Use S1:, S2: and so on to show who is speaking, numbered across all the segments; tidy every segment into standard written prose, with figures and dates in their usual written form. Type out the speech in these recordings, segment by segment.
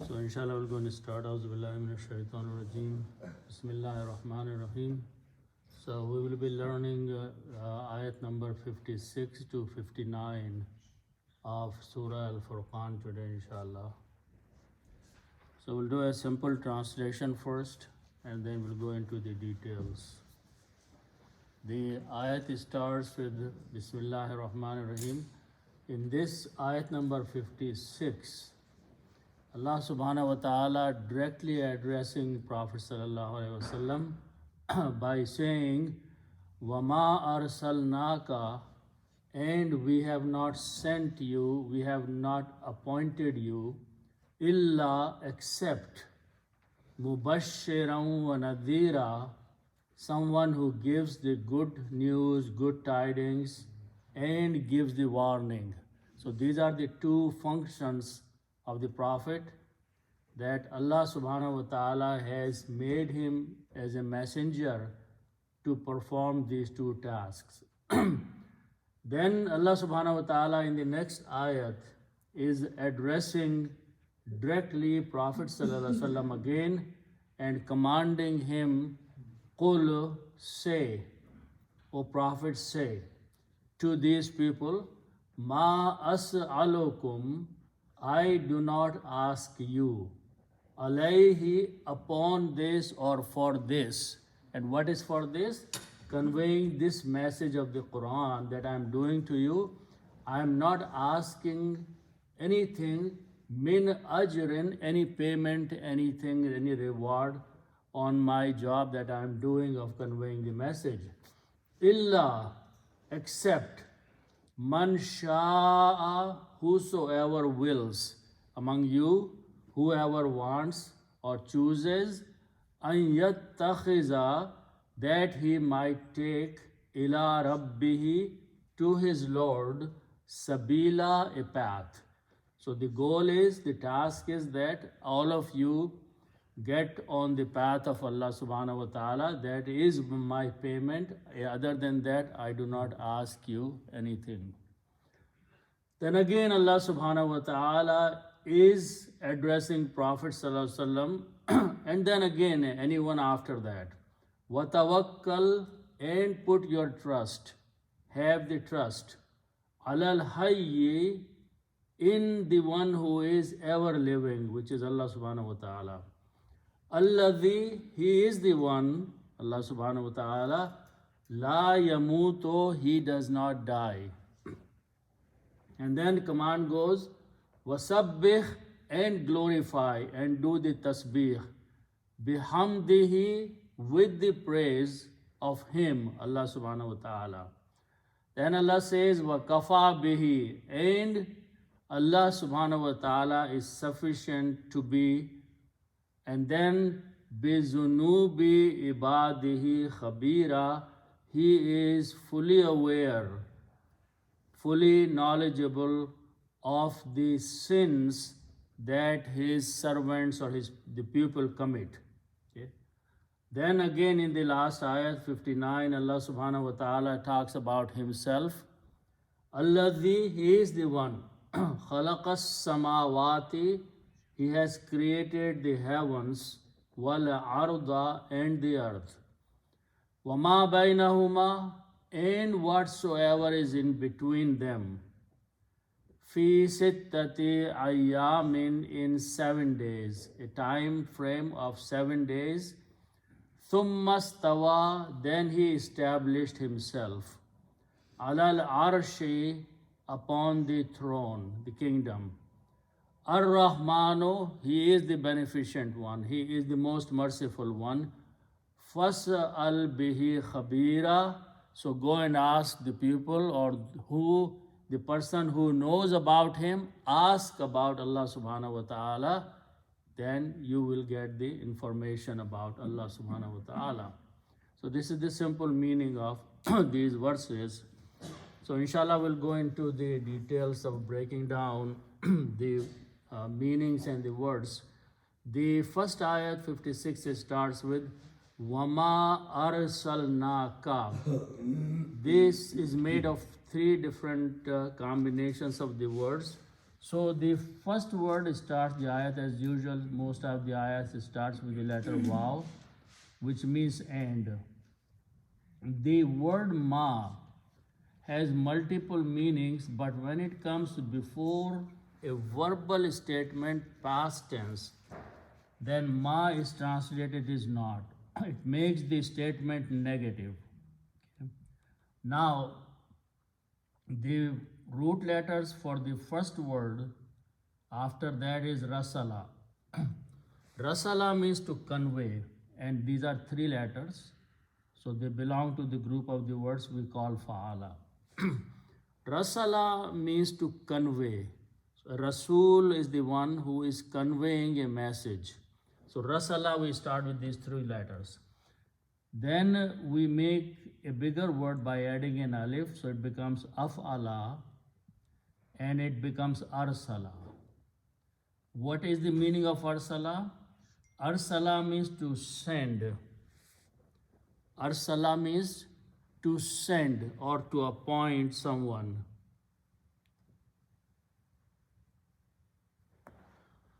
S1: So inshallah we're going to start. Auzu billahi minash shaitanir rajeem. Bismillahir rahmanir rahim. So we will be learning ayat number 56 to 59 of Surah AlFurqan today, inshallah. So we'll do a simple translation first and then we'll go into the details. The ayat starts with Bismillahir rahmanir rahim. In this ayat number 56, Allah subhanahu wa ta'ala directly addressing Prophet sallallahu alaihi wasallam by saying, وَمَا أَرْسَلْنَاكَ, and we have not sent you, we have not appointed you, illa except mubashiran wa nadhira, someone who gives the good news, good tidings, and gives the warning. So these are the two functions of the Prophet, that Allah subhanahu wa ta'ala has made him as a messenger to perform these two tasks. Then Allah subhanahu wa ta'ala in the next ayat is addressing directly Prophet sallallahu alaihi wasallam again and commanding him, Qul, say, O Prophet, say to these people, Ma as'alukum, I do not ask you, alayhi, upon this or for this. And what is for this? Conveying this message of the Quran that I am doing to you. I am not asking anything, min ajrin, any payment, anything, any reward on my job that I am doing of conveying the message. Illa, except, man sha'a, whosoever wills among you, whoever wants or chooses, an yattakhiza, that he might take ila rabbihi, to his Lord, sabila, a path. So the goal is, the task is that all of you get on the path of Allah subhanahu wa ta'ala. That is my payment. Other than that, I do not ask you anything. Then again, Allah subhanahu wa ta'ala is addressing Prophet sallallahu alaihi wasallam, and then again anyone after that. وَتَوَكَّلْ, and put your trust, have the trust, عَلَى الْحَيِّ, in the one who is ever living, which is Allah subhanahu wa ta'ala. Alladhi, he is the one, Allah subhanahu wa ta'ala, la yamuto, he does not die. And then the command goes, wasabbih, and glorify and do the tasbih, bihamdihi, with the praise of him, Allah subhanahu wa ta'ala. Then Allah says, wa kafa bihi, and Allah subhanahu wa ta'ala is sufficient to be. And then bizunubi ibadihi khabira, he is fully aware, fully knowledgeable of the sins that his servants or the people commit. Okay. Then again in the last ayat 59, Allah subhanahu wa ta'ala talks about himself. Alladhi, he is the one, khalaqas samawati, he has created the heavens, wal arda, and the earth, wama bainahuma, and whatsoever is in between them, fi sittati ayyamin, in 7 days, a time frame of 7 days. Thumma stawa, then he established himself, alal arshi, upon the throne, the kingdom. Ar-Rahmanu, he is the beneficent one, he is the most merciful one. Fas'al bihi khabira, so go and ask the people, or who, the person who knows about him, ask about Allah subhanahu wa ta'ala, then you will get the information about Allah subhanahu wa ta'ala. So this is the simple meaning of these verses. So inshallah we'll go into the details of breaking down the meanings and the words. The first ayat 56, it starts with Wama arsalnaka. This is made of three different combinations of the words. So the first word starts the ayat as usual. Most of the ayats starts with the letter waw, which means and. The word ma has multiple meanings, but when it comes before a verbal statement, past tense, then ma is translated is not. It makes the statement negative. Now, the root letters for the first word after that is rasala. Rasala means to convey, and these are three letters. So they belong to the group of the words we call fa'ala. Rasala means to convey. So Rasul is the one who is conveying a message. So Rasala, we start with these three letters. Then we make a bigger word by adding an alif, so it becomes af'ala, and it becomes arsala. What is the meaning of arsala? Arsala means to send. Arsala means to send or to appoint someone.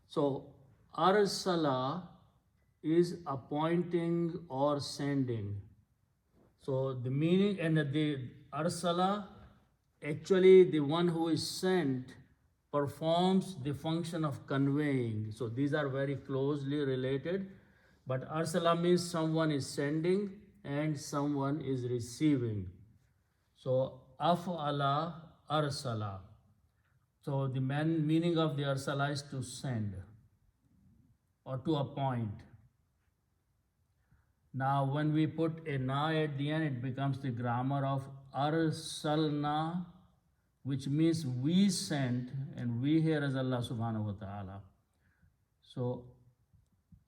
S1: So, arsala is appointing or sending. So, the meaning and the arsala, actually the one who is sent performs the function of conveying. So, these are very closely related. But arsala means someone is sending and someone is receiving. So, af'ala arsala. So, the meaning of the arsala is to send or to appoint. Now, when we put a na at the end, it becomes the grammar of arsalna, which means we sent, and we here is Allah subhanahu wa ta'ala. So,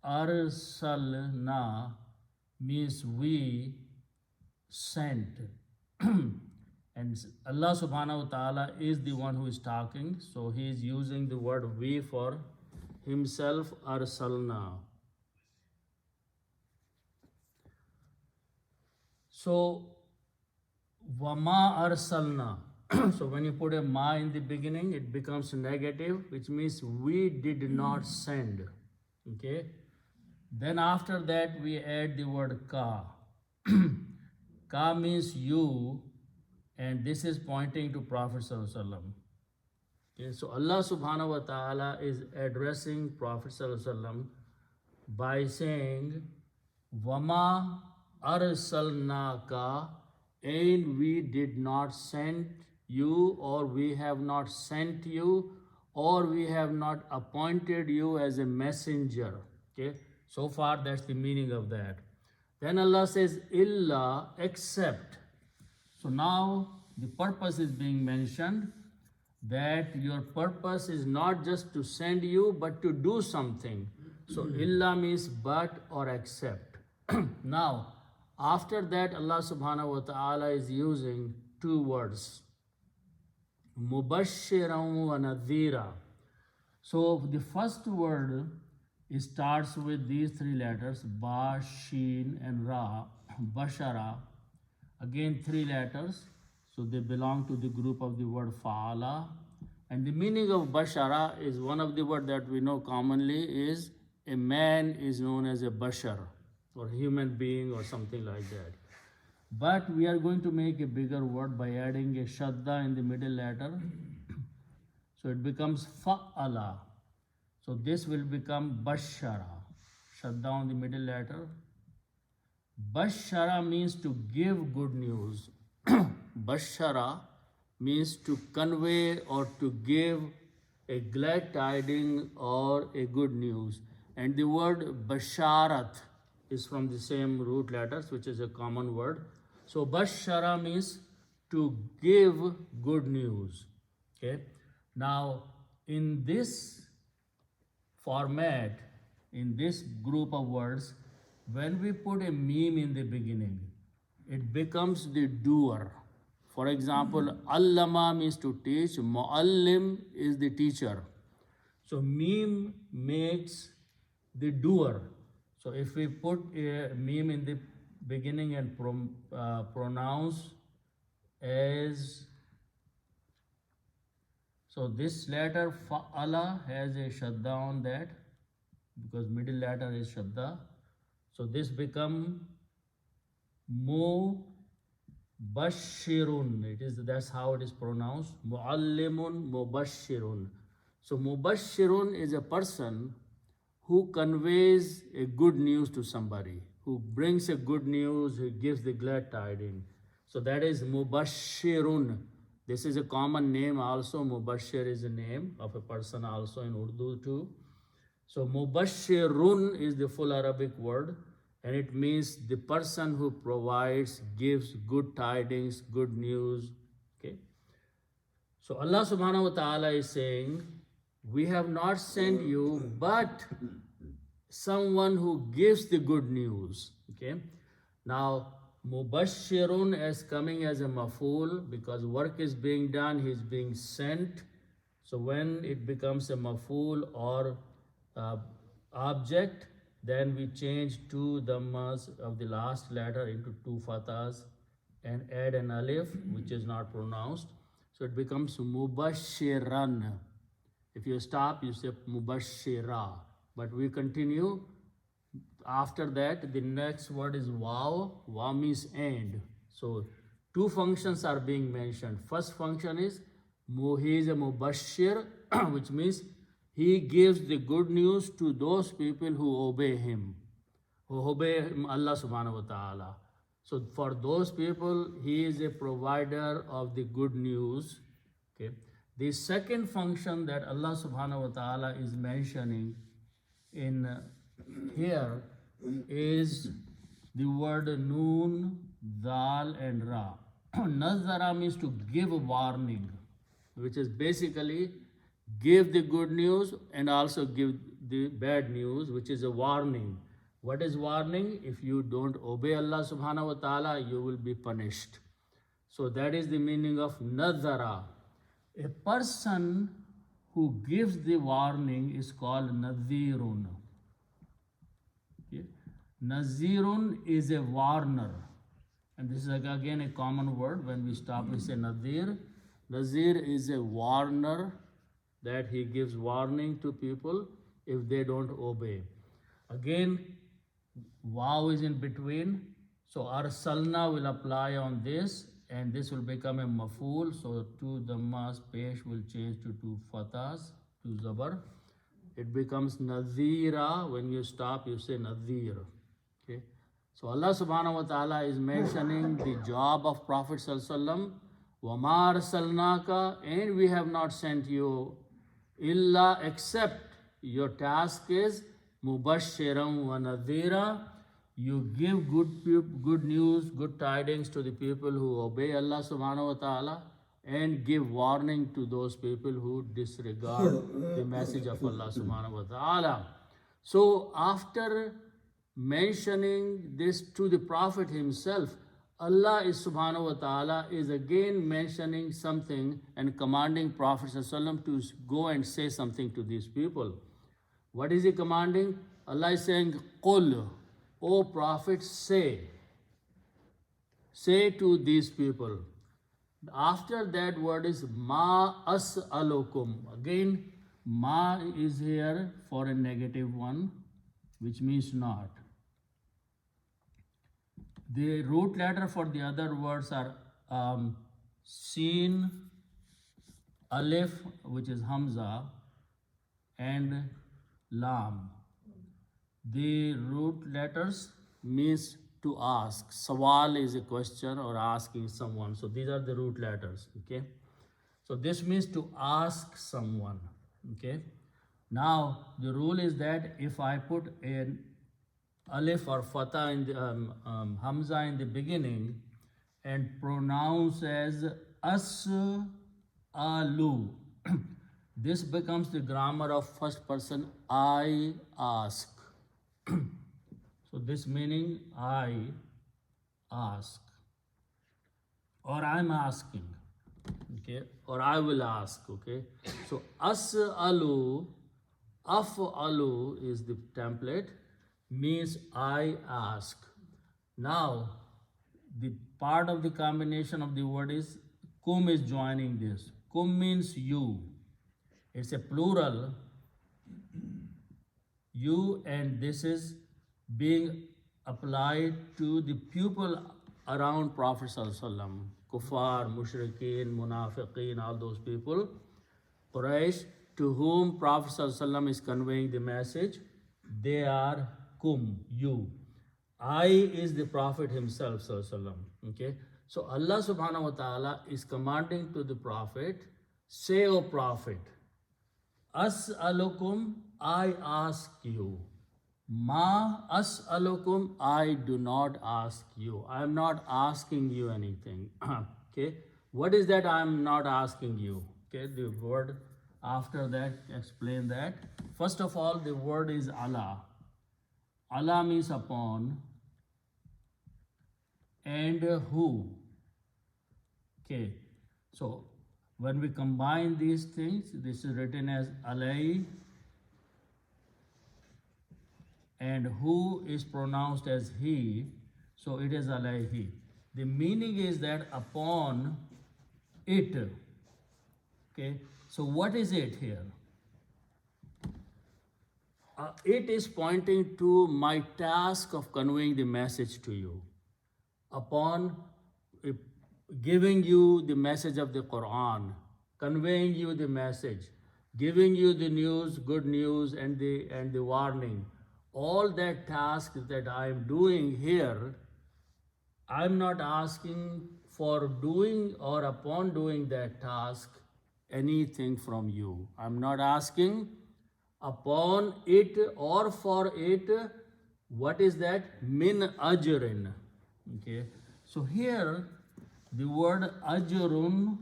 S1: arsalna means we sent. And Allah subhanahu wa ta'ala is the one who is talking, so he is using the word we for himself, arsalna. So, wama arsalna. So when you put a ma in the beginning, it becomes negative, which means we did not send. Okay? Then after that, we add the word ka. Ka means you, and this is pointing to Prophet Sallallahu Alaihi Wasallam. Okay, so Allah subhanahu wa ta'ala is addressing Prophet Sallallahu Alaihi Wasallam by saying, Wama arsalnaka, and we did not send you, or we have not sent you, or we have not appointed you as a messenger. Okay, so far that's the meaning of that. Then Allah says, illa, except. So now the purpose is being mentioned, that your purpose is not just to send you, but to do something. So illa means but or except. Now, after that, Allah subhanahu wa ta'ala is using two words, mubashiran wa nadhira. So the first word starts with these three letters, ba, sheen and ra, bashara. Again, three letters, so they belong to the group of the word fa'ala. And the meaning of bashara is one of the words that we know commonly is a man is known as a bashar, or human being or something like that. But we are going to make a bigger word by adding a shadda in the middle letter. So it becomes fa'ala. So this will become bashara. Shadda on the middle letter. Bashara means to give good news. Bashara means to convey or to give a glad tiding or a good news. And the word basharat is from the same root letters, which is a common word. So bashara means to give good news. Okay. Now, in this format, in this group of words, when we put a meme in the beginning, it becomes the doer. For example, allama means to teach, muallim is the teacher. So meme makes the doer. So if we put a meme in the beginning and pronounce as, So this letter fa'ala has a shadda on that because middle letter is shadda. So this become mubashirun. That's how it is pronounced. Muallimun mubashirun. So mubashirun is a person who conveys a good news to somebody, who brings a good news, who gives the glad tidings. So that is mubashirun. This is a common name also. Mubashir is a name of a person also in Urdu too. So mubashirun is the full Arabic word, and it means the person who provides, gives good tidings, good news. Okay. So Allah subhanahu wa ta'ala is saying, we have not sent you but someone who gives the good news. Okay. Now mubashirun is coming as a maf'ul because work is being done, he is being sent. So when it becomes a maf'ul or object, then we change two dhammas of the last letter into two fathas and add an alif which is not pronounced. So it becomes mubashiran. If you stop, you say mubashira. But we continue. After that, the next word is waw. Waw means and. So two functions are being mentioned. First function is he is a mubashir, which means he gives the good news to those people who obey him, who obey Allah subhanahu wa ta'ala. So for those people, he is a provider of the good news. Okay. The second function that Allah subhanahu wa ta'ala is mentioning in here is the word noon, dal and ra. Nazara means to give warning, which is basically give the good news and also give the bad news, which is a warning. What is warning? If you don't obey Allah subhanahu wa ta'ala, you will be punished. So that is the meaning of nazara. A person who gives the warning is called nazirun. Okay. Nazirun is a warner. And this is again a common word. When we stop, we say nazir. Nazir is a warner, that he gives warning to people if they don't obey. Again, waw is in between. So arsalna will apply on this, and this will become a maf'ul. So two dhammas pesh will change to two fathas, to zabar. It becomes nazira. When you stop, you say nazir. Okay. So Allah subhanahu wa ta'ala is mentioning the job of Prophet sallallahu alaihi wasallam. وَمَا أَرْسَلْنَاكَ, and we have not sent you illa, except your task is mubashiran wa nadhira. You give good news, good tidings to the people who obey Allah subhanahu wa ta'ala, and give warning to those people who disregard the message of Allah subhanahu wa ta'ala. So after mentioning this to the Prophet himself, Allah is subhanahu wa ta'ala is again mentioning something and commanding Prophet ﷺ to go and say something to these people. What is he commanding? Allah is saying, Qul, O Prophet, say to these people. After that word is ma as'alukum. Again, ma is here for a negative one, which means not. The root letter for the other words are Sin, Alif, which is Hamza, and Lam. The root letters means to ask. Sawal is a question or asking someone. So these are the root letters. Okay. So this means to ask someone. Okay. Now the rule is that if I put an alif or fatha in the hamza in the beginning and pronounce as as-alu, this becomes the grammar of first person, I ask. So this meaning I ask, or I'm asking, okay, or I will ask, okay. So as-alu, af-alu is the template, means I ask. Now, the part of the combination of the word is kum is joining this. Kum means you. It's a plural, you, and this is being applied to the people around Prophet Sallallahu Alaihi Wasallam, kuffar, mushrikeen, munafiqeen, all those people, Quraysh, to whom Prophet Sallallahu Alaihi Wasallam is conveying the message. They are kum, you. I is the Prophet himself, Sallallahu Alaihi Wasallam. Okay, so Allah Subhanahu wa Taala is commanding to the Prophet, say, O Prophet, As'alukum, I ask you. Ma as'alukum, I do not ask you. I am not asking you anything. Okay, what is that I am not asking you? Okay, the word after that, explain that. First of all, the word is Allah. Allah means upon, and who. Okay, so when we combine these things, this is written as alai, and who is pronounced as he, so it is alayhi. The meaning is that upon it. Okay, so what is it here? It is pointing to my task of conveying the message to you. Upon giving you the message of the Quran, conveying you the message, giving you the news, good news, and the warning. All that task that I am doing here, I'm not asking for doing or upon doing that task anything from you. I'm not asking upon it or for it. What is that? Min ajrin. Okay, so here the word ajrun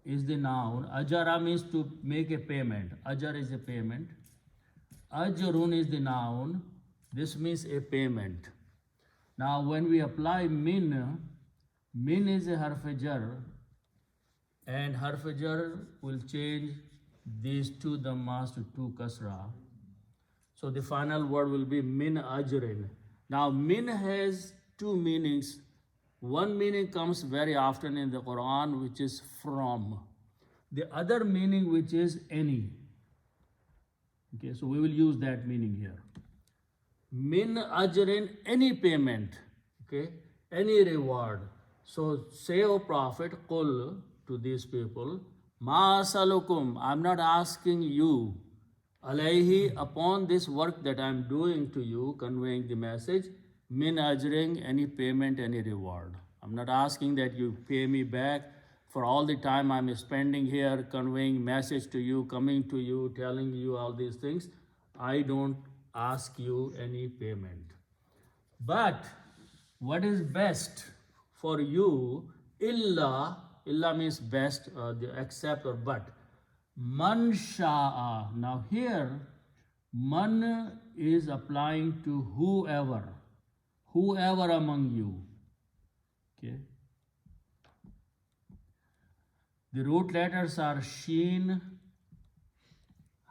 S1: is the noun. Ajara means to make a payment. Ajar is a payment. Ajrun is the noun. This means a payment. Now when we apply min, min is a harf jar, and harf jar will change these two dhammas to two kasra. So the final word will be min ajrin. Now min has two meanings. One meaning comes very often in the Quran, which is from. The other meaning, which is any. Okay, so we will use that meaning here. Min ajrin, any payment, okay, any reward. So say, O Prophet, qul, to these people, ma asalukum, I'm not asking you, alayhi, upon this work that I'm doing to you, conveying the message, min ajrin, any payment, any reward. I'm not asking that you pay me back for all the time I'm spending here, conveying message to you, coming to you, telling you all these things. I don't ask you any payment. But what is best for you, illa means best, except or but. Man sha'a. Now here, man is applying to whoever among you. Okay. The root letters are Sheen,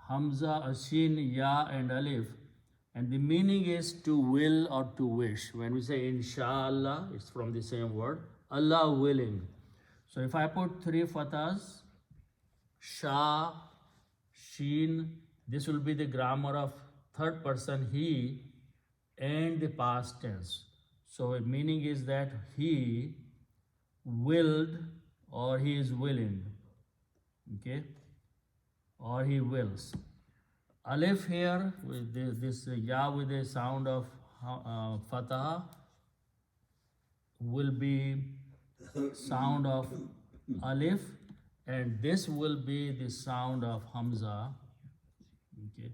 S1: Hamza, Shin, Ya, and Alif. And the meaning is to will or to wish. When we say inshallah, it's from the same word. Allah willing. So if I put three fathahs, Sha, Sheen, this will be the grammar of third person he and the past tense. So the meaning is that he willed or he is willing. Okay? Or he wills. Alif here with this ya with a sound of fatah will be sound of alif, and this will be the sound of hamza. Okay,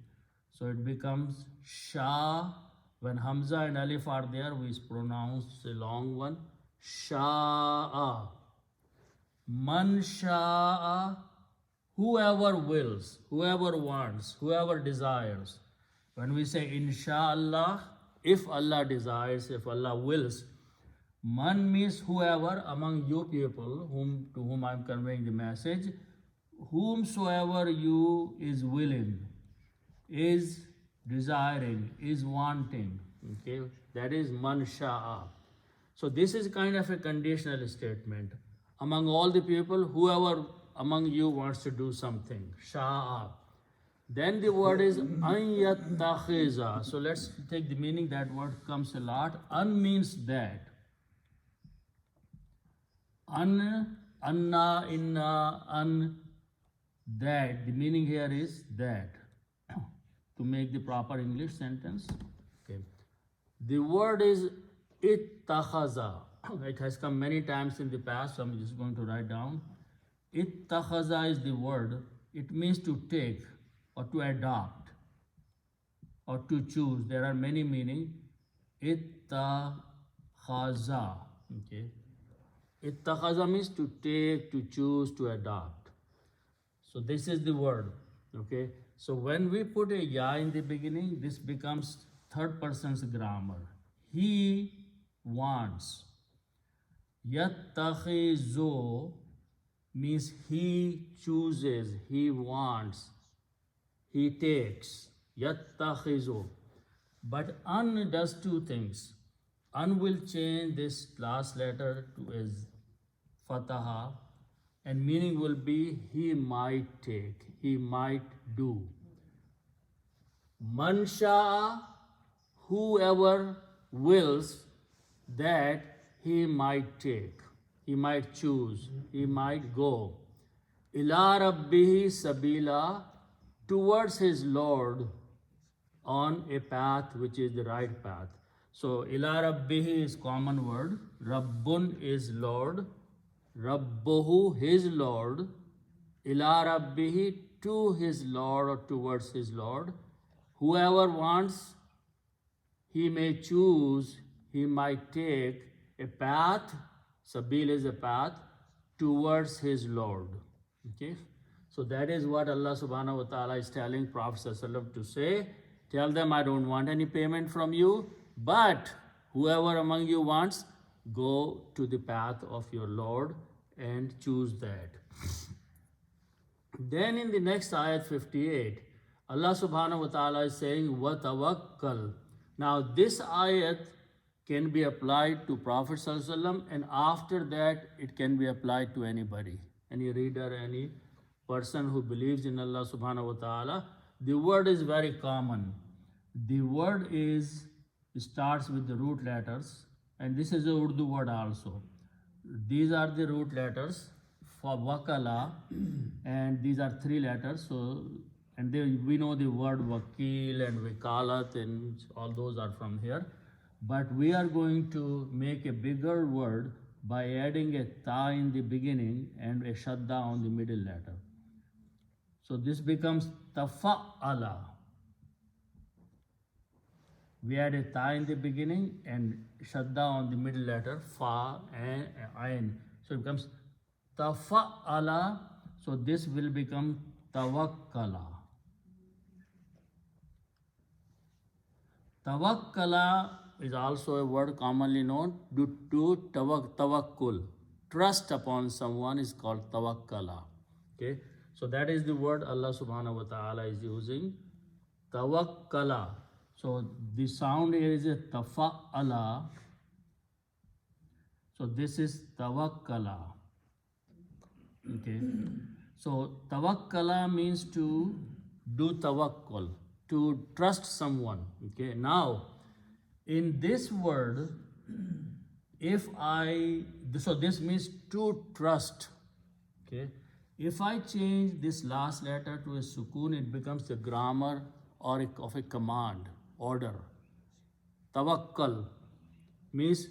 S1: so it becomes sha. When hamza and alif are there, we pronounce the long one, sha'a. Man sha'a. Whoever wills, whoever wants, whoever desires. When we say inshallah, if Allah desires, if Allah wills, man means whoever among you people to whom I am conveying the message, whomsoever you is willing, is desiring, is wanting. Okay, that is man sha'a. So this is kind of a conditional statement. Among all the people, whoever among you wants to do something, sha'a. Then the word is an yattakhiza. So let's take the meaning. That word comes a lot. An means that. An, anna, inna, an, that. The meaning here is that. To make the proper English sentence. Okay. The word is ittakhaza. It has come many times in the past, so I'm just going to write down. Ittakhaza is the word. It means to take or to adopt or to choose. There are many meanings. Ittakhaza. Okay. Ittakhaza means to take, to choose, to adopt. So this is the word. Okay. So when we put a ya in the beginning, this becomes third person's grammar. He wants. Yattakhizu means he chooses, he wants, he takes. Yattakhizu. But an does two things. An will change this last letter to as fataha, and meaning will be he might take, he might do. Mansha, whoever wills that he might take, he might choose, he might go. Ila rabbihi sabila, towards his Lord on a path which is the right path. So ila rabbihi is common word. Rabbun is Lord. Rabbuhu, his Lord. Ila rabbihi, to his Lord or towards his Lord. Whoever wants, he may choose, he might take a path. Sabil is a path towards his Lord. Okay. So that is what Allah subhanahu wa ta'ala is telling Prophet ﷺ to say. Tell them, I don't want any payment from you, but whoever among you wants, go to the path of your Lord and choose that. Then in the next ayat 58, Allah subhanahu wa ta'ala is saying, وَتَوَكَّلْ. Now this ayat can be applied to Prophet ﷺ, and after that it can be applied to anybody, any reader, any person who believes in Allah subhanahu wa ta'ala. The word is very common. The word starts with the root letters, and this is a Urdu word also. These are the root letters for wakala, and these are three letters. So, and we know the word wakil and wikalat, and all those are from here. But we are going to make a bigger word by adding a ta in the beginning and a shadda on the middle letter. So this becomes tafa'ala. We add a ta in the beginning and shadda on the middle letter, fa and ain. So it becomes tafa'ala. So this will become tawakkala. Tawakkala is also a word commonly known to tawakkul. Trust upon someone is called tawakkala. Okay. So that is the word Allah subhanahu wa ta'ala is using. Tawakkala. So the sound here is a tafa'ala. So this is tawakkala. Okay. So tawakkala means to do tawakkul, to trust someone. Okay. Now, in this word, so this means to trust. Okay. If I change this last letter to a sukoon, it becomes the grammar of a command, order. Tawakkal means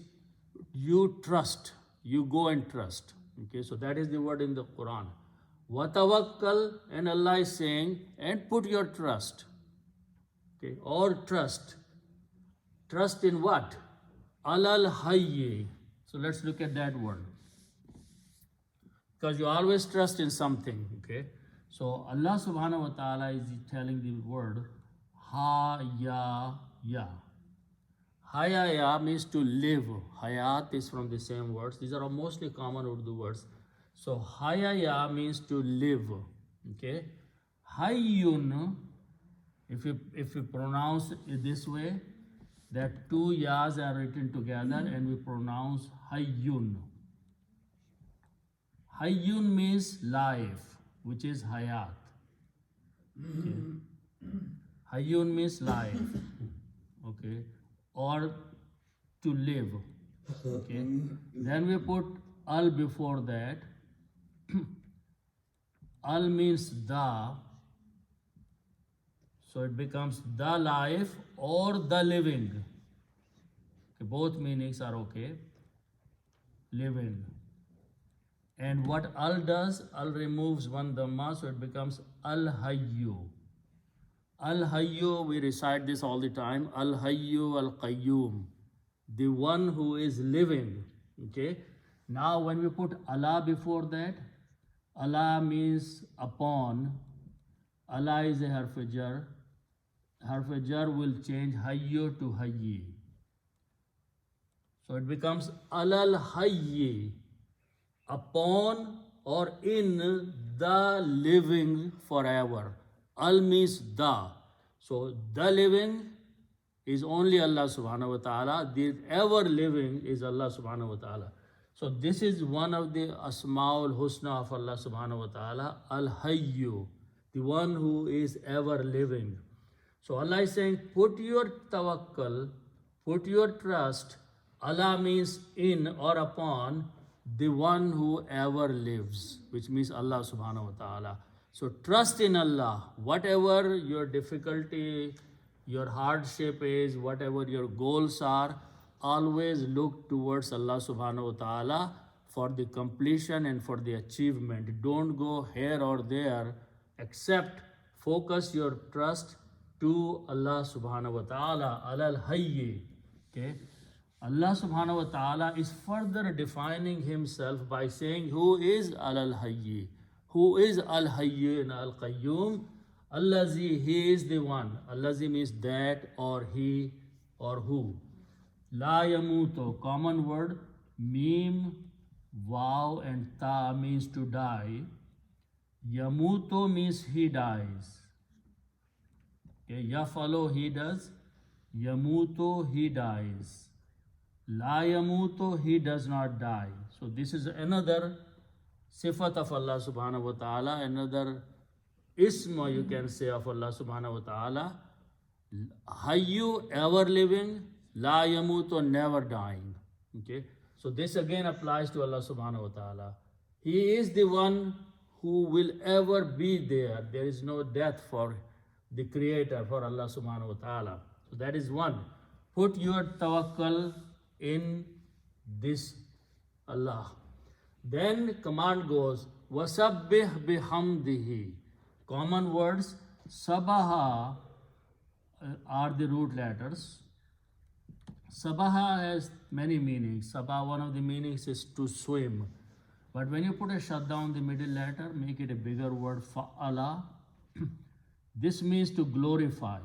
S1: you trust, you go and trust. Okay, so that is the word in the Quran. Wa tawakkal, and Allah is saying, and put your trust. Okay, or trust. Trust in what? Alal hayyi. So let's look at that word. Because you always trust in something, okay? So Allah subhanahu wa ta'ala is telling the word ha-ya-ya. Ha-ya-ya means to live. Hayat is from the same words. These are mostly common Urdu words. So ha-ya-ya means to live, okay? Hayyun, if you pronounce it this way, that two yas are written together and we pronounce hayyun. Hayyun means life, which is hayat. Okay. Hayyun means life, okay, or to live, okay. Then we put al before that. Al means the, so it becomes the life or the living. Okay, both meanings are okay. Living. And what al does, al removes one dhamma, so it becomes al hayyu. Al hayyu, we recite this all the time. Al hayyu al qayyum, the one who is living. Okay. Now, when we put Allah before that, Allah means upon. Allah is a harf jar. Harf jar will change hayyu to hayyi. So it becomes alal hayyi, upon or in the living forever. Al means the. So the living is only Allah subhanahu wa ta'ala. The ever living is Allah subhanahu wa ta'ala. So this is one of the Asma'ul Husna of Allah subhanahu wa ta'ala, Al-Hayyu, the one who is ever living. So Allah is saying, put your tawakkul, put your trust. Allah means in or upon the one who ever lives, which means Allah subhanahu wa ta'ala. So trust in Allah. Whatever your difficulty, your hardship is, whatever your goals are, always look towards Allah subhanahu wa ta'ala for the completion and for the achievement. Don't go here or there, except focus your trust to Allah subhanahu wa ta'ala, alal hayyi. Okay? Allah subhanahu wa ta'ala is further defining himself by saying who is alal hayyi, who is al hayyi and al qayyum. Allazi, he is the one. Allazi means that or he or who. La yamuto, common word, mim, waw and ta means to die. Yamuto means he dies. Okay, yafalo, he does. Yamuto, he dies. La yamuto, he does not die. So this is another sifat of Allah subhanahu wa ta'ala, another isma you can say of Allah subhanahu wa ta'ala. Hayyu, ever living. La yamuto, never dying. Okay. So this again applies to Allah subhanahu wa ta'ala. He is the one who will ever be there. There is no death for the creator, for Allah subhanahu wa ta'ala. So that is one. Put your tawakkul in this Allah. Then command goes, wasabbih bihamdihi. Common words, sabaha are the root letters. Sabaha has many meanings. Sabah, one of the meanings is to swim. But when you put a shut down the middle letter, make it a bigger word, fa'ala. This means to glorify.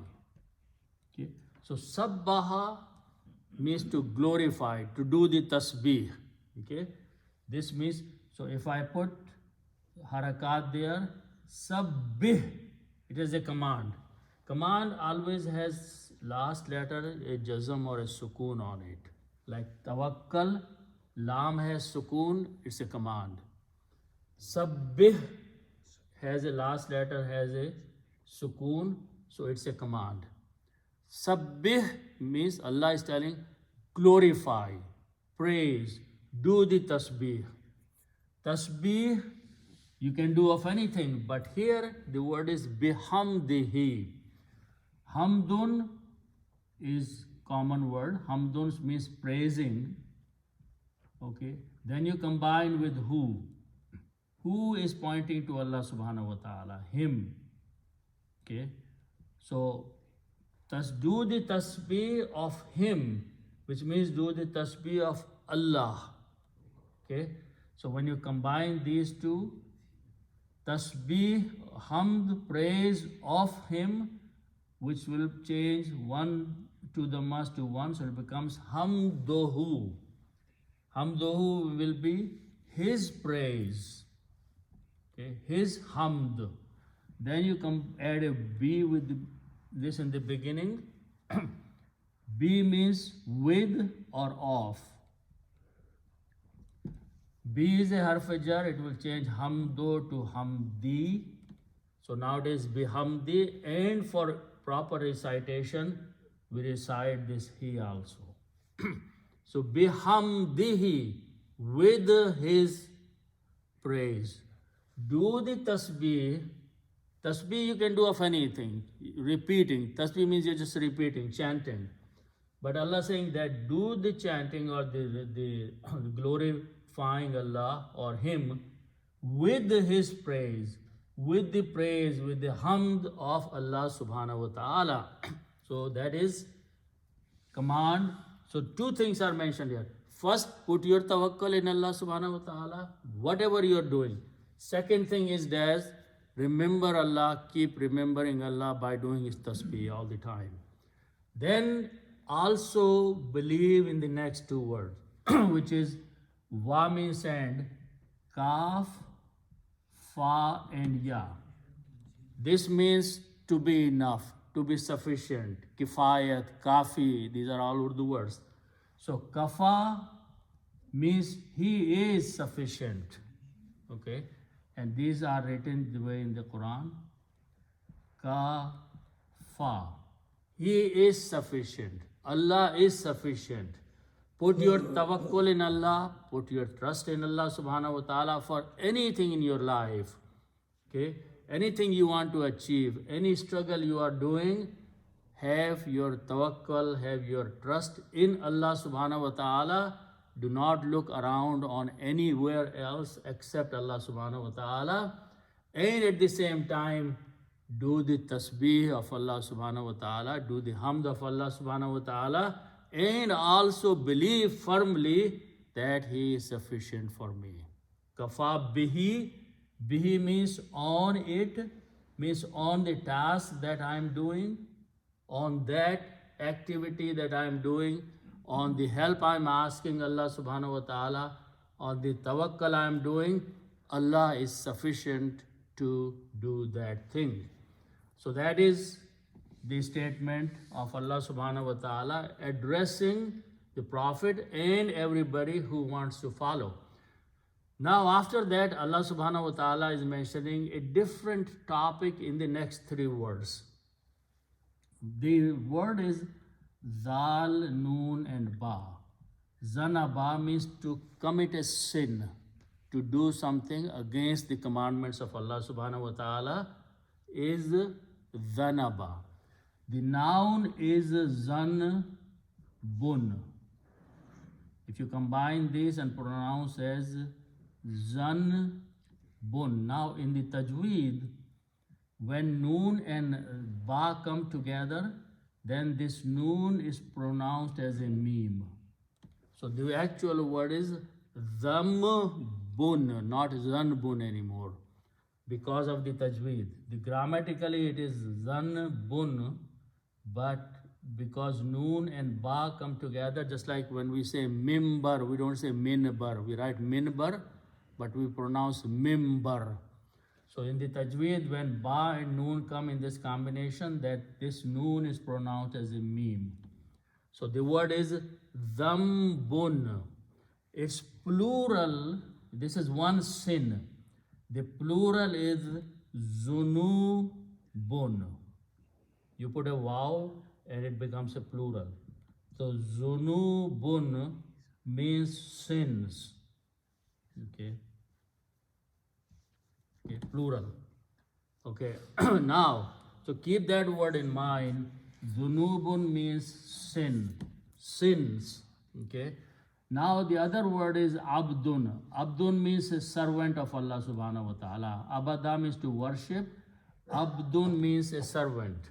S1: Okay. So sabbaha means to glorify, to do the tasbih. Okay. This means, so if I put harakat there, sabbih, it is a command. Command always has last letter a jazm or a sukoon on it. Like tawakkal, lam has sukoon, it's a command. Sabbih has a last letter, has a sukoon, so it's a command. Sabbih means Allah is telling, glorify, praise, do the tasbih. Tasbih you can do of anything, but here the word is bihamdihi. Hamdun is common word. Hamdun means praising. Okay. Then you combine with who. Who is pointing to Allah subhanahu wa ta'ala? Him. Okay. So do the tasbih of him, which means do the tasbih of Allah. Okay. So when you combine these two, tasbih, hamd, praise of him, which will change one to the mas to one, so it becomes hamdohu. Hamdohu will be his praise. Okay, his hamd. Then you add a B with this in the beginning. B means with or of. B is a harf jar, it will change hamdo to hamdi. So nowadays bihamdi, and for proper recitation, we recite this he also. So bihamdihi, with his praise. Do the tasbih. Tasbih you can do of anything. Repeating. Tasbih means you're just repeating, chanting. But Allah saying that do the chanting or the glorifying Allah or Him with his praise, with the praise, with the hamd of Allah subhanahu wa ta'ala. So that is command. So two things are mentioned here. First, put your tawakkul in Allah subhanahu wa ta'ala, whatever you are doing. Second thing is that remember Allah, keep remembering Allah by doing His tasbih all the time. Then also believe in the next two words, which is wa means and, kaf, fa and ya. This means to be enough, to be sufficient, kifayat, kafi, these are all Urdu words. So kafa means he is sufficient, okay? And these are written the way in the Quran. Kafa. He is sufficient. Allah is sufficient. Put your tawakkul in Allah, put your trust in Allah subhanahu wa ta'ala for anything in your life. Okay? Anything you want to achieve, any struggle you are doing, have your tawakkul, have your trust in Allah subhanahu wa ta'ala. Do not look around on anywhere else except Allah subhanahu wa ta'ala. And at the same time, do the tasbih of Allah subhanahu wa ta'ala, do the hamd of Allah subhanahu wa ta'ala, and also believe firmly that He is sufficient for me. Kafa bihi, bihi means on it, means on the task that I am doing, on that activity that I am doing, on the help I am asking Allah subhanahu wa ta'ala, on the tawakkul I am doing, Allah is sufficient to do that thing. So that is the statement of Allah subhanahu wa ta'ala addressing the Prophet and everybody who wants to follow. Now after that, Allah subhanahu wa ta'ala is mentioning a different topic in the next three words. The word is Zal, Noon and Ba. Zanaba means to commit a sin, to do something against the commandments of Allah subhanahu wa ta'ala is Zanaba. The noun is Zanbun. If you combine this and pronounce as Zanbun. Now in the tajweed, when Noon and Ba come together, then this Noon is pronounced as a meme. So the actual word is Zambun, not Zanbun anymore, because of the tajweed. The grammatically it is Zanbun, but because Noon and Ba come together, just like when we say mimbar, we don't say minbar, we write minbar, but we pronounce mimbar. So in the tajweed, when Ba and Noon come in this combination, that this Noon is pronounced as a meme. So the word is Zambun. Its plural, this is one sin. The plural is Zunubun. You put a vav and it becomes a plural. So Zunubun means sins. Okay. Okay, plural. Okay. Now, so keep that word in mind. Zunubun means sin, sins. Okay. Now the other word is Abdun. Abdun means a servant of Allah subhanahu wa ta'ala. Abada means to worship. Abdun means a servant.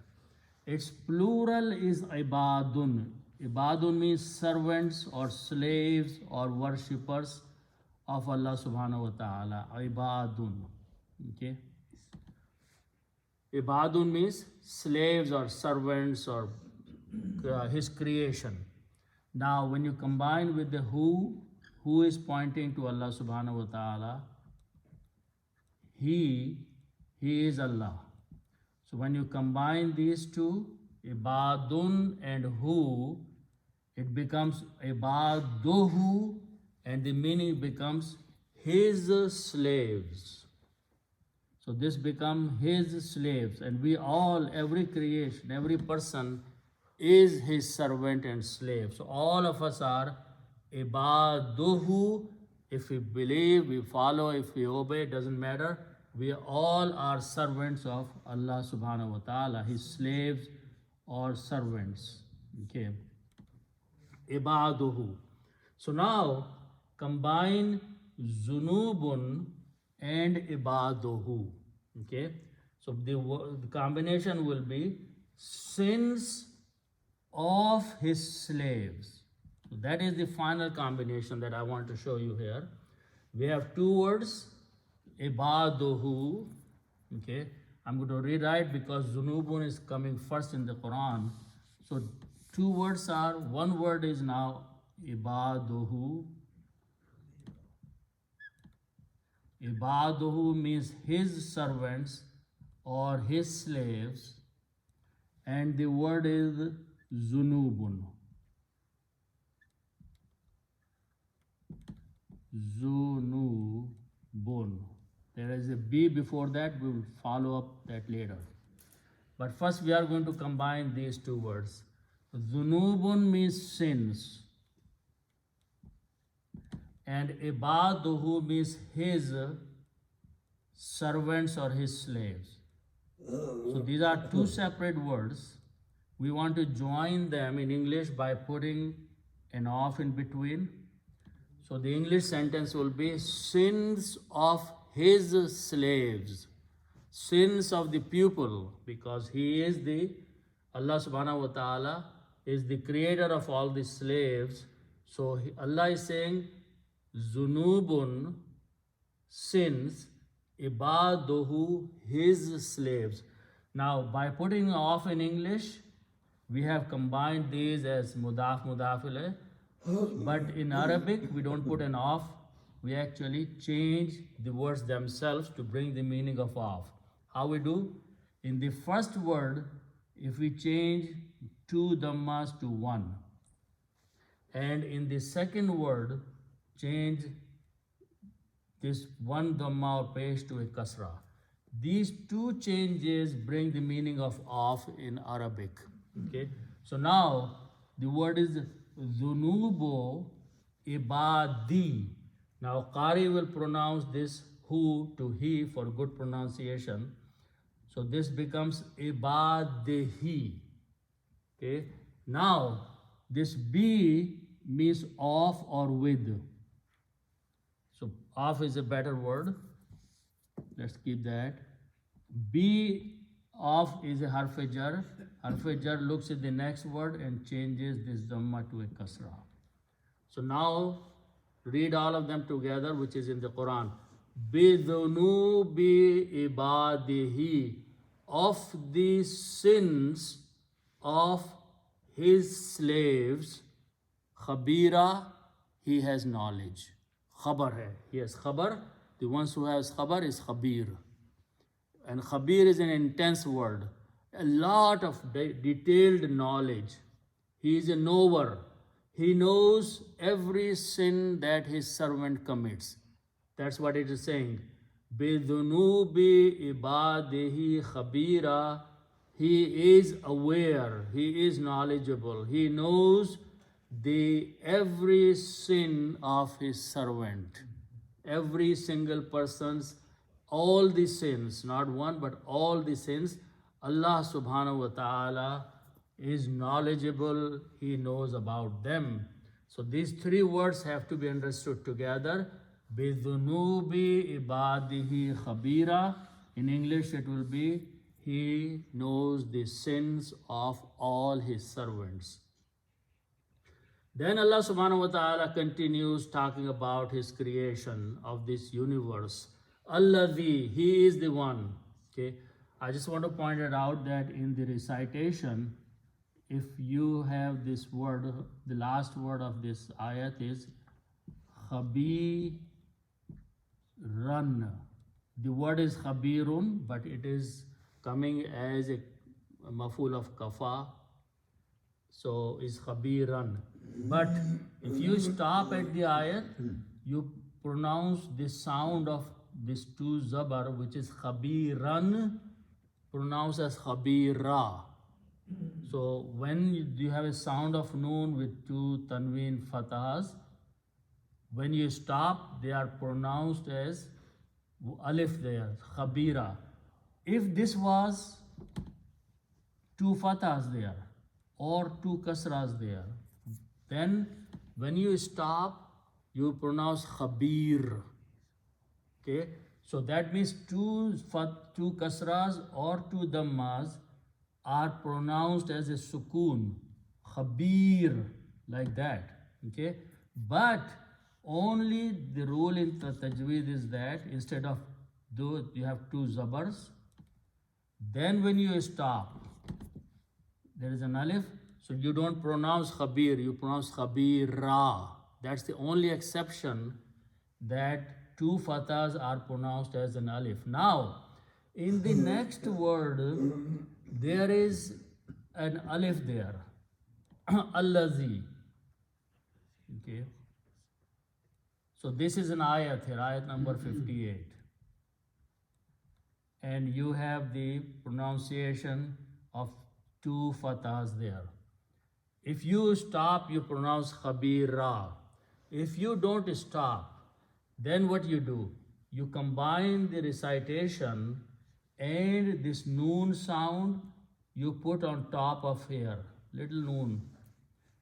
S1: Its plural is Ibadun. Ibadun means servants or slaves or worshippers of Allah subhanahu wa ta'ala. Ibadun. Okay. Ibadun means slaves or servants or His creation. Now when you combine with the who is pointing to Allah subhanahu wa ta'ala, He is Allah. So when you combine these two, Ibadun and who, it becomes Ibaduhu, and the meaning becomes His slaves. So this become his slaves, and we all, every creation, every person is his servant and slave. So all of us are ibaduhu. If we believe, we follow, if we obey, doesn't matter. We all are servants of Allah subhanahu wa ta'ala, his slaves or servants. Okay. Ibaduhu. So now combine zunubun and ibaduhu. Okay. So the combination will be sins of his slaves. So that is the final combination that I want to show you here. We have two words, ibaduhu. Okay. I'm going to rewrite because zunubun is coming first in the Quran. So two words are, one word is now ibaduhu. Ibaduhu means his servants or his slaves, and the word is zunubun. Zunubun. There is a B before that, we will follow up that later. But first we are going to combine these two words. Zunubun means sins, and ibaduhu means his servants or his slaves. So these are two separate words. We want to join them in English by putting an off in between. So the English sentence will be sins of his slaves, sins of the pupil, because he is the, Allah subhanahu wa ta'ala is the creator of all the slaves. So Allah is saying, zunubun, sins, ibaduhu, his slaves. Now by putting off in English, we have combined these as mudaf, mudaf ilayh. But in Arabic, we don't put an off. We actually change the words themselves to bring the meaning of off. How we do? In the first word, if we change two dhammas to one, and in the second word, change this one dhamma or pesh to a kasra. These two changes bring the meaning of off in Arabic. Okay. So now the word is zunubu ibadi. Now Qari will pronounce this hu to he for good pronunciation. So this becomes ibadihi. Okay. Now this B means off or with. So off is a better word. Let's keep that. B off is a harf jar. Harf jar looks at the next word and changes this dhamma to a kasra. So now read all of them together, which is in the Quran. Bidhunubi ibadihi, of the sins of his slaves. Khabira, he has knowledge. Khabar hai, he has khabar. The ones who has khabar is khabir. And khabir is an intense word. A lot of detailed knowledge. He is a knower. He knows every sin that his servant commits. That's what it is saying. Bidhunubi ibadihi khabira. He is aware. He is knowledgeable. He knows the every sin of his servant. Every single person's, all the sins, not one but all the sins. Allah subhanahu wa ta'ala is knowledgeable. He knows about them. So these three words have to be understood together. Bidhunubi ibadihi khabira. In English it will be, he knows the sins of all his servants. Then Allah subhanahu wa ta'ala continues talking about his creation of this universe. Alladhi, he is the one. Okay. I just want to point it out that in the recitation, if you have this word, the last word of this ayat is khabiran. The word is khabirun, but it is coming as a maful of kafa. So is khabiran. But if you stop at the ayat, you pronounce the sound of this two zabar, which is khabiran, pronounced as khabira. So when you have a sound of noon with two tanween fatahas, when you stop, they are pronounced as alif there, khabira. If this was two fatahas there or two kasras there, then when you stop, you pronounce khabir. Okay, so that means two kasras or two dhammas are pronounced as a sukoon, khabir, like that. Okay, but only the rule in tajweed is that instead of though you have two zabars, then when you stop, there is an alif, so you don't pronounce khabir, you pronounce khabira. That's the only exception, that two fatahs are pronounced as an alif. Now, in the next word, there is an alif there, allazi. Okay. So this is an ayat here, ayat number 58. And you have the pronunciation of two fatahs there. If you stop, you pronounce khabira. If you don't stop, then what you do? You combine the recitation and this noon sound you put on top of here, little noon,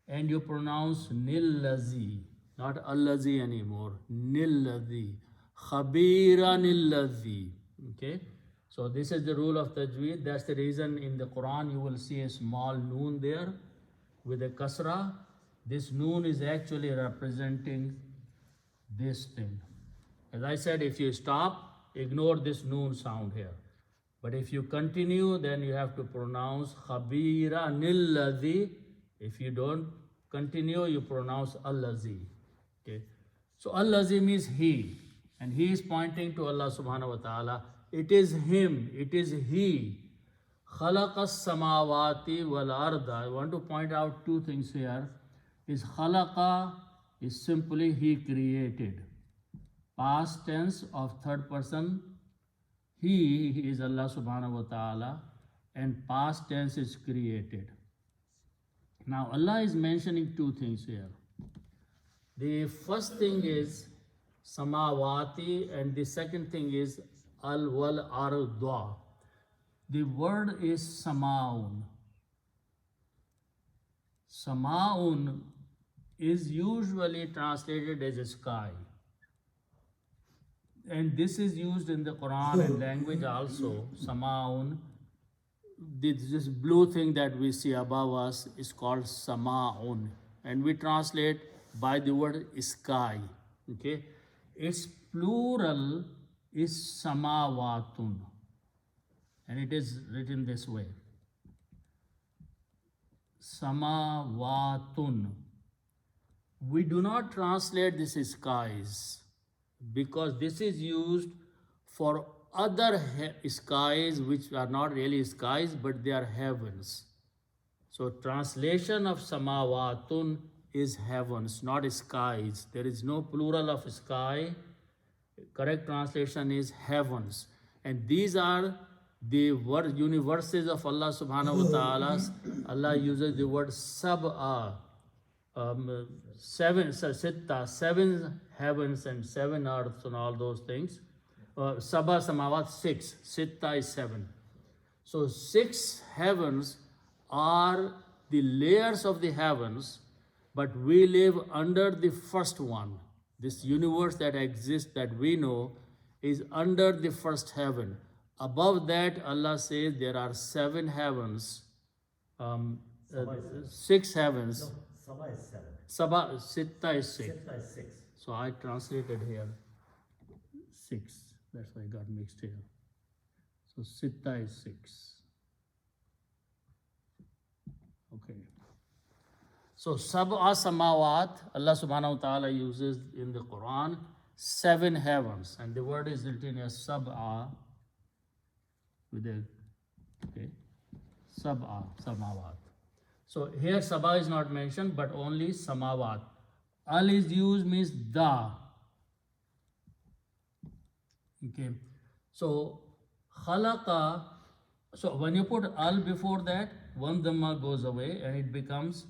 S1: and you pronounce nillazi, not allazi anymore, nillazi, khabira nillazi. Okay, so this is the rule of tajweed. That's the reason in the Quran you will see a small noon there with a kasra. This noon is actually representing this thing. As I said, if you stop, ignore this noon sound here. But if you continue, then you have to pronounce khabira nillazi. If you don't continue, you pronounce allazi. Okay. So allazi means he, and he is pointing to Allah subhanahu wa ta'ala. It is him, it is he. Khalaqas samawati wal arda. I want to point out two things here. Is khalaqa is simply he created. Past tense of third person, he is Allah subhanahu wa ta'ala, and past tense is created. Now Allah is mentioning two things here. The first thing is samawati, and the second thing is al wal arda. The word is samaun. Samaun is usually translated as a sky. And this is used in the Quran and language also. Samaun. This blue thing that we see above us is called samaun. And we translate by the word sky. Okay. Its plural is samawatun. And it is written this way. Samawatun. We do not translate this as skies, because this is used for other skies which are not really skies, but they are heavens. So translation of samawatun is heavens, not skies. There is no plural of sky. Correct translation is heavens. And these are the universes of Allah subhanahu wa ta'ala. Allah uses the word sab'a, seven heavens and seven earths and all those things. Sab'a samawat, 6. Sitta is 7. So 6 heavens are the layers of the heavens, but we live under the first one. This universe that exists that we know is under the first heaven. Above that, Allah says there are 7 heavens, 6 heavens.
S2: No, Sabah is 7.
S1: Sabah, Sitta is 6.
S2: Sitta is 6.
S1: So I translated here 6. That's why I got mixed here. So Sitta is 6. Okay. So Sab'a samawat, Allah subhanahu wa ta'ala uses in the Quran 7 heavens. And the word is written as Sab'a with a, okay, Sab'a, samawat. So here Sab'a is not mentioned, but only samawat. Al is used means the. Okay. So khalaqa, so when you put al before that, one dhamma goes away and it becomes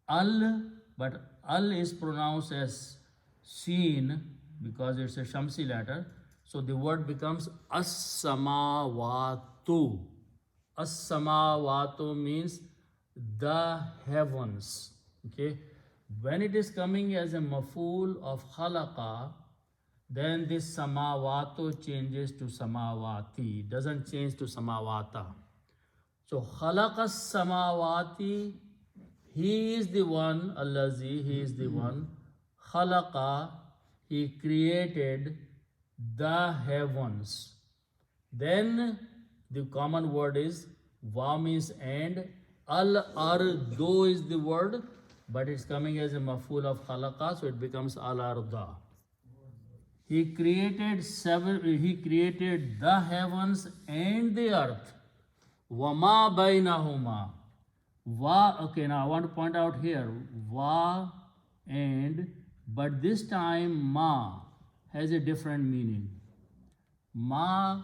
S1: al, but al is pronounced as seen because it's a shamsi letter. So the word becomes as-samawatu. As-samawatu means the heavens. Okay. When it is coming as a maf'ul of khalaqa, then this samawatu changes to samawati, doesn't change to samawata. So khalaqa samawati, he is the one, allazi, he is the one, khalaqa, he created the heavens. Then the common word is wa means and, al-ardu is the word, but it's coming as a maf'ul of khalaqa, so it becomes al-arda. He created the heavens and the earth. Wama bainahuma. Okay, now I want to point out here, wa and, but this time ma has a different meaning. Ma,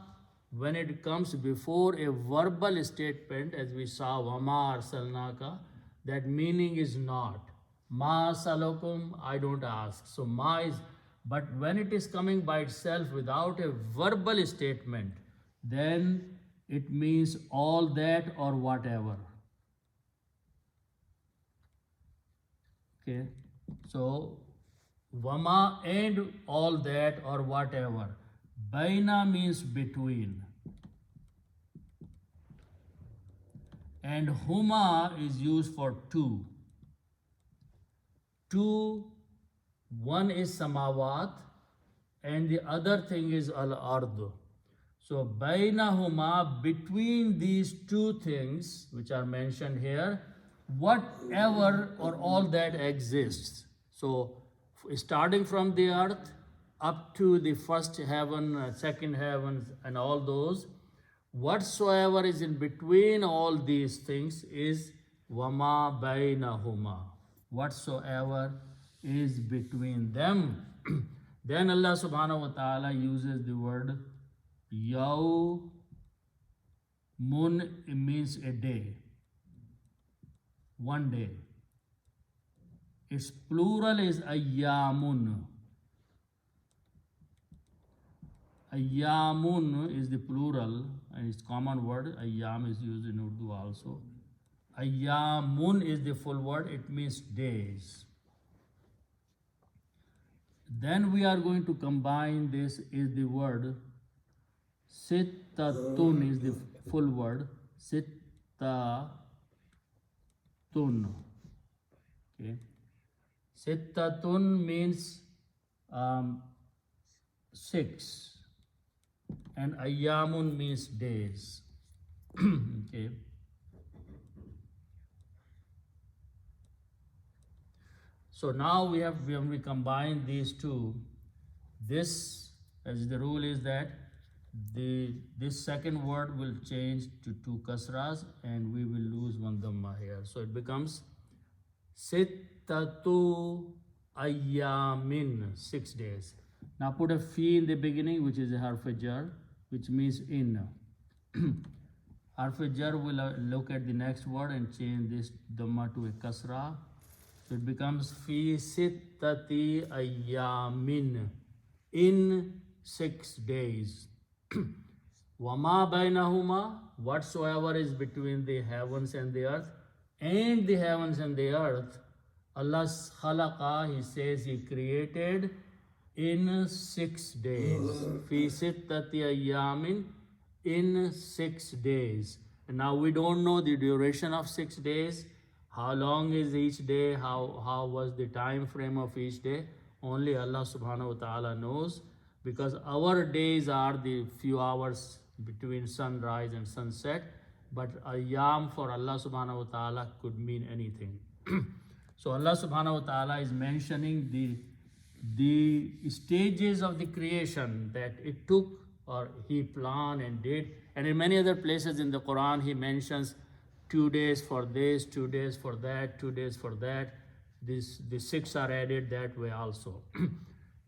S1: when it comes before a verbal statement, as we saw, wama arsalnaka, that meaning is not. Ma salakum, I don't ask. So ma is, but when it is coming by itself without a verbal statement, then it means all that or whatever. Okay, so wama and all that or whatever. Baina means between. And huma is used for two. Two, one is samawat and the other thing is al-ardu. So bainahuma, between these two things which are mentioned here, whatever or all that exists. So starting from the earth up to the first heaven, second heaven, and all those, whatsoever is in between all these things is wama bainahuma. Whatsoever is between them. Then Allah subhanahu wa ta'ala uses the word yawmun, it means a day, one day. Its plural is ayyamun. Ayyamun is the plural and it's common word. Ayyam is used in Urdu also. Ayyamun is the full word, it means days. Then we are going to combine this is the word sittatun is the full word. Sittatun. Okay. Sittatun means 6 and ayyamun means days. Okay. So now when we combine these two, this, as the rule is that this second word will change to 2 kasras and we will lose one dhamma here. So it becomes sittatu ayyamin, 6 days. Now put a fi in the beginning, which is a harf-jar, which means in. Harf-jar will look at the next word and change this dhamma to a kasra. So it becomes fi sittati ayyamin, in 6 days. Wama bainahuma, whatsoever is between the heavens and the earth, and the heavens and the earth, Allah's khalaqa, he says he created in 6 days. Fi sittati ayyamin, in 6 days. And now we don't know the duration of 6 days. How long is each day? How was the time frame of each day? Only Allah subhanahu wa ta'ala knows, because our days are the few hours between sunrise and sunset, but ayyam for Allah subhanahu wa ta'ala could mean anything. So Allah subhanahu wa ta'ala is mentioning the stages of the creation that it took, or he planned and did. And in many other places in the Quran he mentions 2 days for this, 2 days for that, 2 days for that. The 6 are added that way also.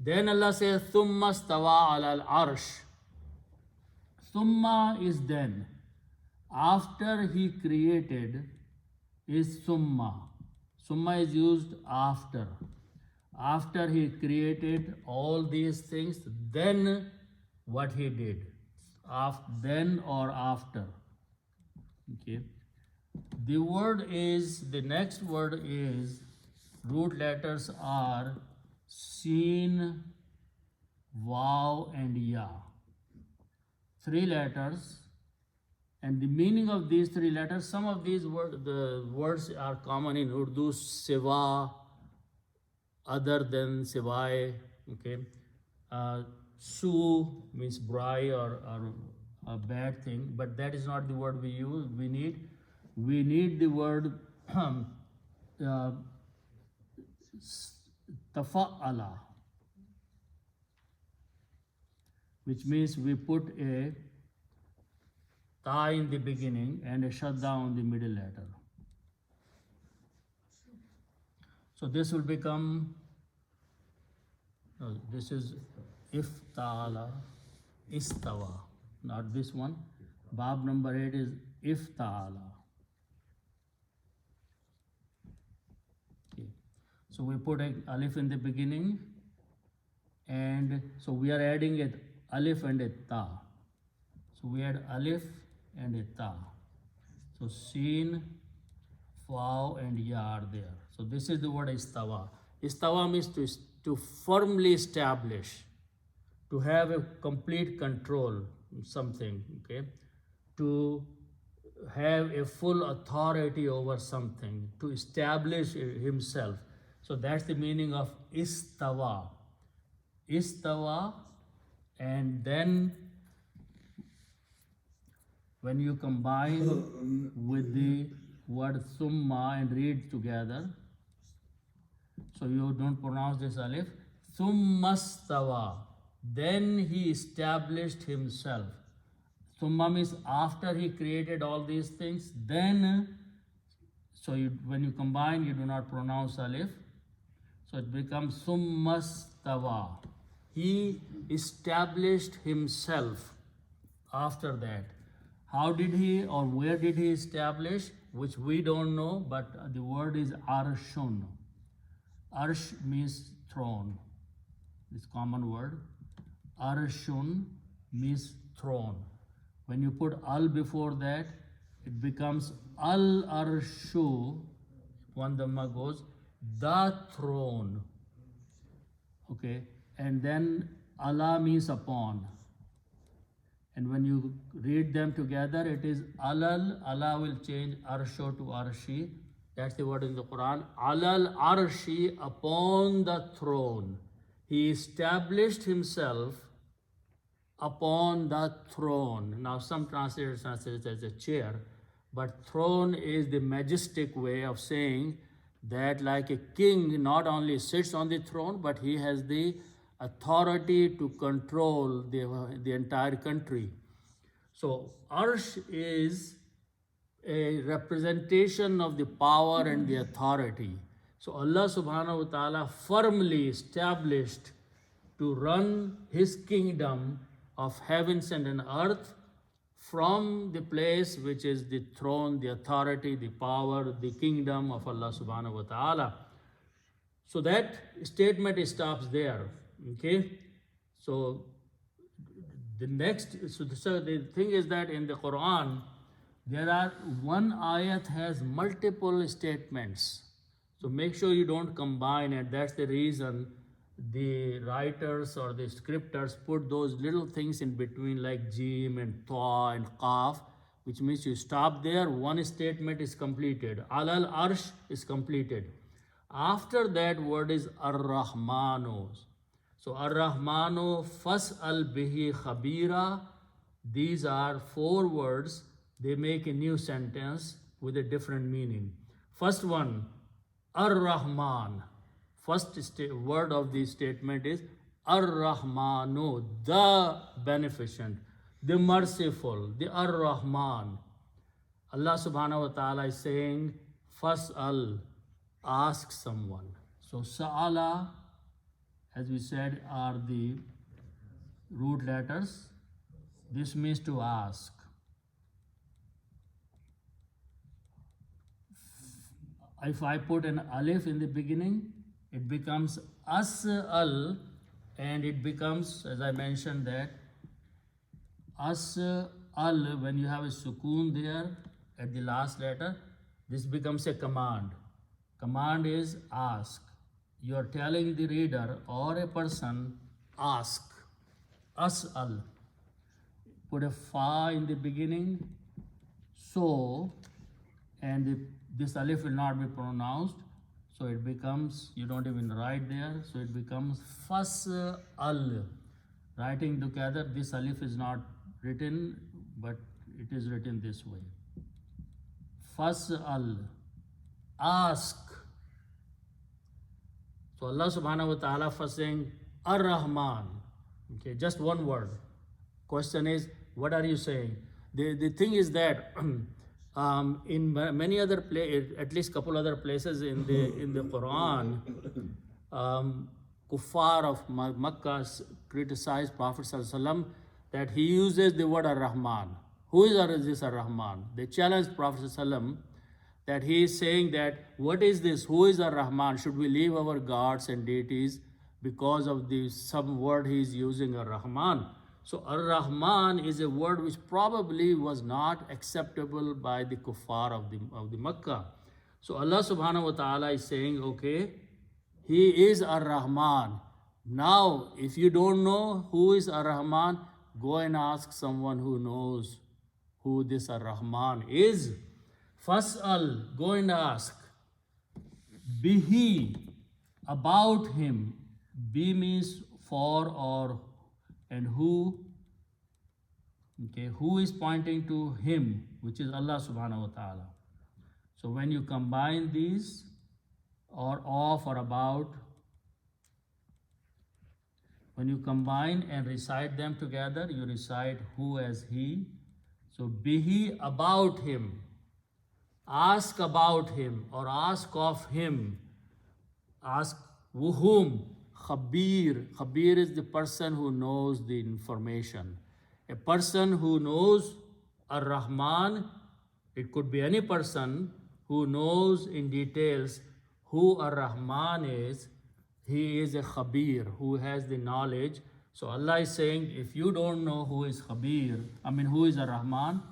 S1: Then Allah says, Thumma stawa ala al-arsh. Thumma is then. After He created is summa. Summa is used after. After He created all these things, then what He did. Then or after. Okay. The next word is, root letters are Seen, Waw and Ya. 3 letters. And the meaning of these 3 letters, some of these words are common in Urdu, siwa, other than siwai, okay. Su means bri or a bad thing, but that is not the word we use. We need the word tafa'ala, which means we put a ta in the beginning and a shadda on the middle letter. So this will become, this is iftala, istawa, not this one. Bab number 8 is iftala. Okay. So we put an alif in the beginning, and so we are adding an alif and a ta. So we add alif and a ta. So Seen, Waw and Ya are there. So this is the word istawa. Istawa means to firmly establish, to have a complete control, something, okay? To have a full authority over something, to establish himself. So that's the meaning of istawa. Istawa, and then when you combine with the word summa and read together, so you don't pronounce this alif, summa stawa, then He established Himself. Summa means after He created all these things, then, so when you combine, you do not pronounce alif, so it becomes summa stawa. He established Himself after that. How did He or where did He establish? Which we don't know, but the word is arshun. Arsh means throne. This common word. Arshun means throne. When you put al before that, it becomes al arshu. One dhamma goes, the throne. Okay, and then Allah means upon. And when you read them together, it is alal, Allah will change arsho to arshi. That's the word in the Quran. Alal arshi, upon the throne. He established Himself upon the throne. Now some translators translate it as a chair, but throne is the majestic way of saying that like a king not only sits on the throne, but he has the authority to control the entire country. So Arsh is a representation of the power and the authority. So Allah subhanahu wa ta'ala firmly established to run His kingdom of heavens and an earth from the place which is the throne, the authority, the power, the kingdom of Allah subhanahu wa ta'ala. So that statement stops there. Okay, so the thing is that in the Quran, one ayat has multiple statements. So make sure you don't combine it. That's the reason the writers or the scripters put those little things in between like jim and ta and qaf, which means you stop there, one statement is completed. Alal arsh is completed. After that word is ar-Rahmanu. So ar-Rahmanu, fas'al bihi khabira. These are 4 words. They make a new sentence with a different meaning. First one, ar-Rahman. First word of the statement is ar-Rahmanu, the beneficent, the merciful, the ar-Rahman. Allah subhanahu wa ta'ala is saying, fas'al, ask someone. So sa'ala as we said, are the root letters. This means to ask. If I put an alif in the beginning, it becomes as-al, and it becomes, as I mentioned, that as-al, when you have a sukoon there at the last letter, this becomes a command. Command is ask. You are telling the reader or a person, ask. As-al. Put a fa in the beginning, so, and this alif will not be pronounced, so it becomes, you don't even write there, so it becomes fas-al. Writing together, this alif is not written, but it is written this way. Fas-al, ask. So Allah subhanahu wa ta'ala first saying, Ar-Rahman. Okay, just one word. Question is, what are you saying? The thing is that in many other places, at least couple other places in the Quran, kuffar of Makkah criticized Prophet ﷺ that he uses the word Ar-Rahman. Who is this Ar-Rahman? They challenged Prophet ﷺ that he is saying that, what is this? Who is Ar-Rahman? Should we leave our gods and deities because of some word he is using, Ar-Rahman? So Ar-Rahman is a word which probably was not acceptable by the kuffar of the Makkah. So Allah subhanahu wa ta'ala is saying, okay, he is Ar-Rahman. Now, if you don't know who is Ar-Rahman, go and ask someone who knows who this Ar-Rahman is. Fas'al, go and ask. Bihi, about him. Bi means for or, and who, okay, who is pointing to him, which is Allah subhanahu wa ta'ala. So when you combine these, or of or about, when you combine and recite them together, you recite who as he. So bihi, about him. Ask about him or ask of him. Ask whom? Khabir. Khabir is the person who knows the information. A person who knows Ar-Rahman, it could be any person who knows in details who Ar-Rahman is. He is a Khabir who has the knowledge. So Allah is saying, if you don't know who is Khabir, who is Ar-Rahman,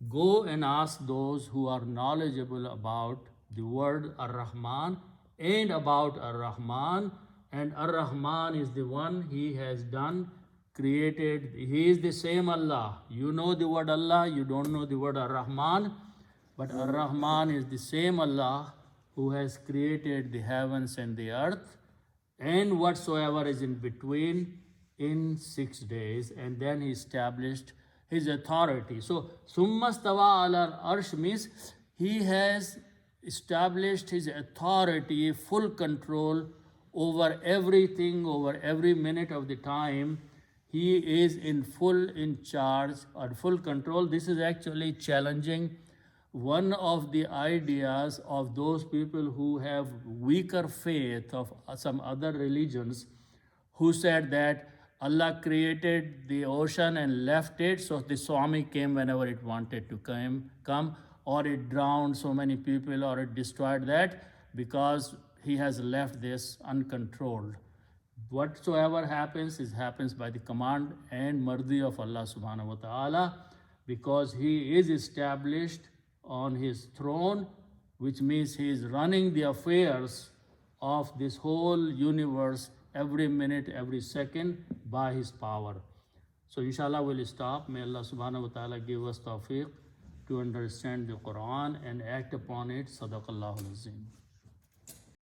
S1: go and ask those who are knowledgeable about the word Ar-Rahman and about Ar-Rahman. And Ar-Rahman is the one he has done, created. He is the same Allah. You know the word Allah, you don't know the word Ar-Rahman. But Ar-Rahman is the same Allah who has created the heavens and the earth and whatsoever is in between in 6 days. And then he established his authority. So, Summa stawa ala arsh means he has established his authority, full control over everything, over every minute of the time. He is in charge or full control. This is actually challenging one of the ideas of those people who have weaker faith of some other religions, who said that Allah created the ocean and left it, so the tsunami came whenever it wanted to come, or it drowned so many people, or it destroyed that because he has left this uncontrolled. Whatsoever happens happens by the command and merzi of Allah subhanahu wa ta'ala, because he is established on his throne, which means he is running the affairs of this whole universe every minute, every second by his power. So inshallah we'll stop. May Allah subhanahu wa ta'ala give us tawfiq to understand the Quran and act upon it. Sadaqallahu al-Azim.